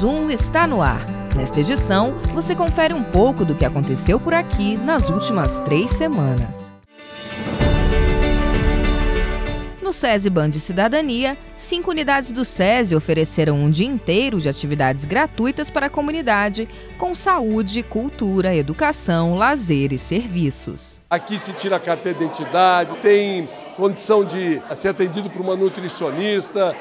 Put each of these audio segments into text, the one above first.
Zoom está no ar. Nesta edição, você confere um pouco do que aconteceu por aqui nas últimas 3 semanas. No SESI Band Cidadania, 5 unidades do SESI ofereceram um dia inteiro de atividades gratuitas para a comunidade, com saúde, cultura, educação, lazer e serviços. Aqui se tira a carteira de identidade, tem condição de ser atendido por uma nutricionista,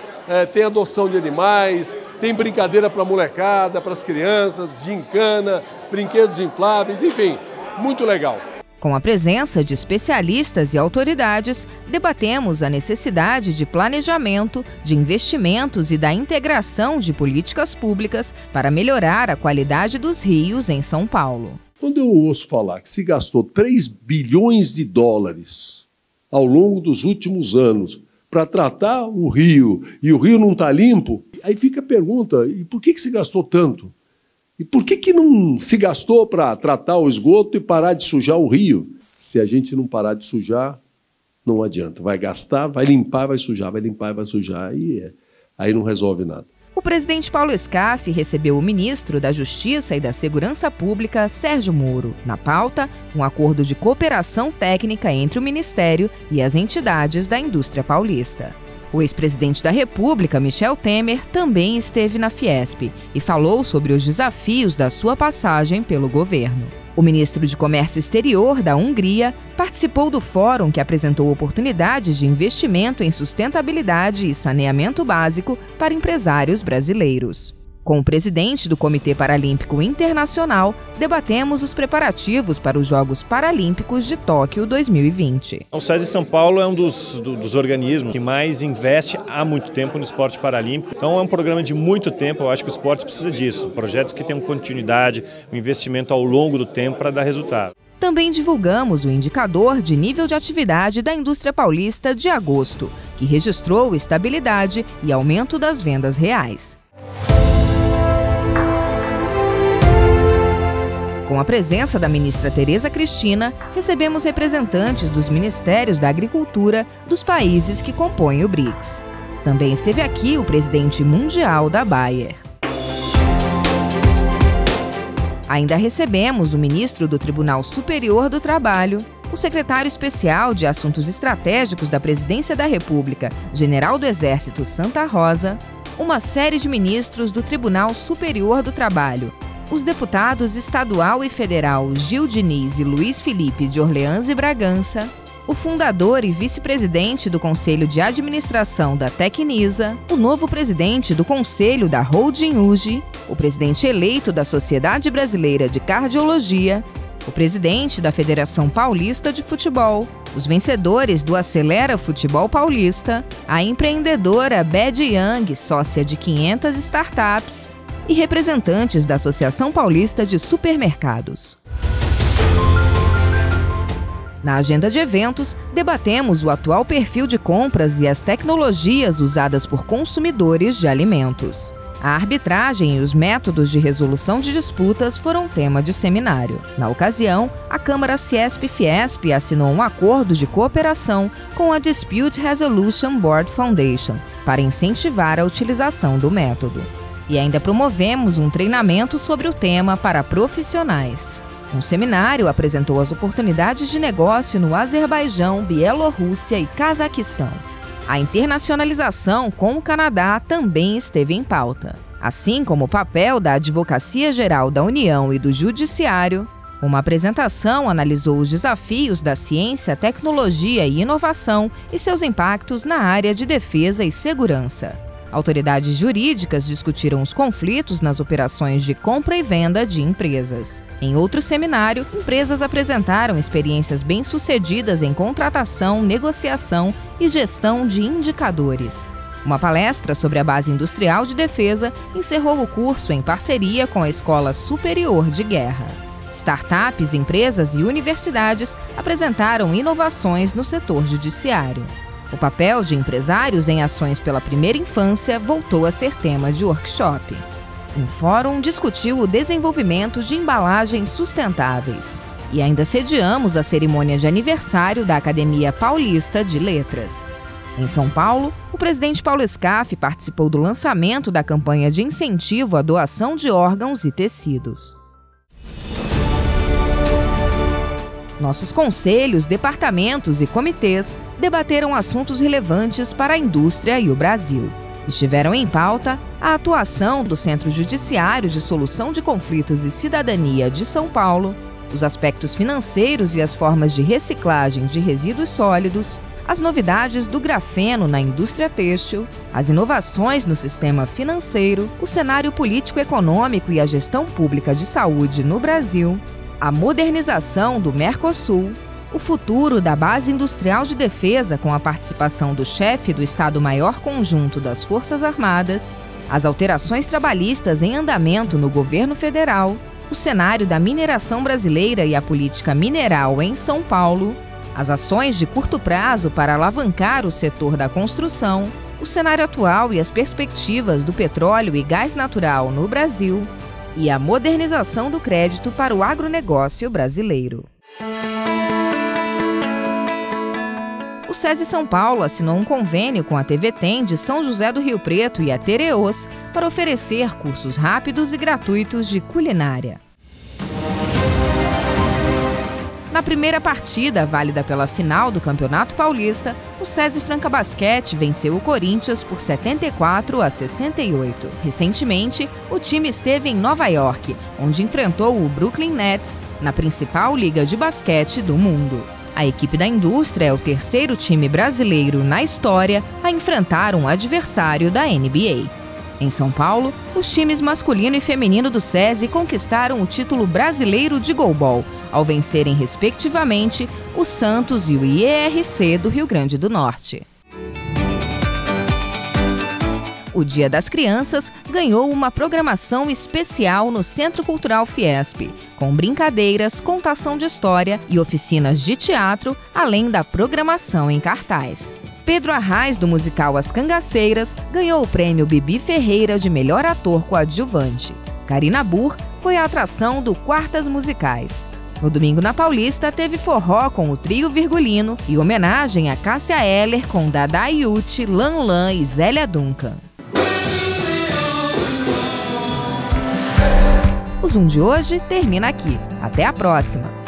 tem adoção de animais, tem brincadeira para a molecada, para as crianças, gincana, brinquedos infláveis, enfim, muito legal. Com a presença de especialistas e autoridades, debatemos a necessidade de planejamento, de investimentos e da integração de políticas públicas para melhorar a qualidade dos rios em São Paulo. Quando eu ouço falar que se gastou 3 bilhões de dólares ao longo dos últimos anos para tratar o rio e o rio não está limpo, aí fica a pergunta, e por que se gastou tanto? E por que não se gastou para tratar o esgoto e parar de sujar o rio? Se a gente não parar de sujar, não adianta. Vai gastar, vai limpar, vai sujar, vai limpar, vai sujar, e aí não resolve nada. O presidente Paulo Scaff recebeu o ministro da Justiça e da Segurança Pública, Sérgio Moro. Na pauta, um acordo de cooperação técnica entre o Ministério e as entidades da indústria paulista. O ex-presidente da República, Michel Temer, também esteve na Fiesp e falou sobre os desafios da sua passagem pelo governo. O ministro de Comércio Exterior da Hungria participou do fórum que apresentou oportunidades de investimento em sustentabilidade e saneamento básico para empresários brasileiros. Com o presidente do Comitê Paralímpico Internacional, debatemos os preparativos para os Jogos Paralímpicos de Tóquio 2020. O SESI São Paulo é um dos organismos que mais investe há muito tempo no esporte paralímpico. Então é um programa de muito tempo, eu acho que o esporte precisa disso. Projetos que tenham continuidade, um investimento ao longo do tempo para dar resultado. Também divulgamos o indicador de nível de atividade da indústria paulista de agosto, que registrou estabilidade e aumento das vendas reais. Com a presença da ministra Tereza Cristina, recebemos representantes dos Ministérios da Agricultura dos países que compõem o BRICS. Também esteve aqui o presidente mundial da Bayer. Ainda recebemos o ministro do Tribunal Superior do Trabalho, o secretário especial de Assuntos Estratégicos da Presidência da República, general do Exército Santa Rosa, uma série de ministros do Tribunal Superior do Trabalho, os deputados estadual e federal Gil Diniz e Luiz Felipe de Orleans e Bragança, o fundador e vice-presidente do Conselho de Administração da Tecnisa, o novo presidente do Conselho da Holding UGI, o presidente eleito da Sociedade Brasileira de Cardiologia, o presidente da Federação Paulista de Futebol, os vencedores do Acelera Futebol Paulista, a empreendedora Bed Young, sócia de 500 startups, e representantes da Associação Paulista de Supermercados. Na agenda de eventos, debatemos o atual perfil de compras e as tecnologias usadas por consumidores de alimentos. A arbitragem e os métodos de resolução de disputas foram tema de seminário. Na ocasião, a Câmara Ciesp-Fiesp assinou um acordo de cooperação com a Dispute Resolution Board Foundation para incentivar a utilização do método. E ainda promovemos um treinamento sobre o tema para profissionais. Um seminário apresentou as oportunidades de negócio no Azerbaijão, Bielorrússia e Cazaquistão. A internacionalização com o Canadá também esteve em pauta, assim como o papel da Advocacia Geral da União e do Judiciário. Uma apresentação analisou os desafios da ciência, tecnologia e inovação e seus impactos na área de defesa e segurança. Autoridades jurídicas discutiram os conflitos nas operações de compra e venda de empresas. Em outro seminário, empresas apresentaram experiências bem-sucedidas em contratação, negociação e gestão de indicadores. Uma palestra sobre a Base Industrial de Defesa encerrou o curso em parceria com a Escola Superior de Guerra. Startups, empresas e universidades apresentaram inovações no setor judiciário. O papel de empresários em ações pela primeira infância voltou a ser tema de workshop. Um fórum discutiu o desenvolvimento de embalagens sustentáveis. E ainda sediamos a cerimônia de aniversário da Academia Paulista de Letras. Em São Paulo, o presidente Paulo Scaff participou do lançamento da campanha de incentivo à doação de órgãos e tecidos. Nossos conselhos, departamentos e comitês debateram assuntos relevantes para a indústria e o Brasil. Estiveram em pauta a atuação do Centro Judiciário de Solução de Conflitos e Cidadania de São Paulo, os aspectos financeiros e as formas de reciclagem de resíduos sólidos, as novidades do grafeno na indústria têxtil, as inovações no sistema financeiro, o cenário político-econômico e a gestão pública de saúde no Brasil, a modernização do Mercosul, o futuro da Base Industrial de Defesa com a participação do chefe do Estado-Maior Conjunto das Forças Armadas, as alterações trabalhistas em andamento no governo federal, o cenário da mineração brasileira e a política mineral em São Paulo, as ações de curto prazo para alavancar o setor da construção, o cenário atual e as perspectivas do petróleo e gás natural no Brasil e a modernização do crédito para o agronegócio brasileiro. O SESI São Paulo assinou um convênio com a TVTEM de São José do Rio Preto e a Tereos para oferecer cursos rápidos e gratuitos de culinária. Na primeira partida, válida pela final do Campeonato Paulista, o SESI Franca Basquete venceu o Corinthians por 74-68. Recentemente, o time esteve em Nova York, onde enfrentou o Brooklyn Nets na principal liga de basquete do mundo. A equipe da indústria é o terceiro time brasileiro na história a enfrentar um adversário da NBA. Em São Paulo, os times masculino e feminino do SESI conquistaram o título brasileiro de goalball, ao vencerem, respectivamente, o Santos e o IERC do Rio Grande do Norte. O Dia das Crianças ganhou uma programação especial no Centro Cultural Fiesp, com brincadeiras, contação de história e oficinas de teatro, além da programação em cartaz. Pedro Arraes, do musical As Cangaceiras, ganhou o prêmio Bibi Ferreira de melhor ator coadjuvante. Karina Burr foi a atração do Quartas Musicais. No domingo na Paulista, teve forró com o Trio Virgulino e homenagem a Cássia Eller com Dada Yuti, Lan Lan e Zélia Duncan. O Zoom de hoje termina aqui. Até a próxima!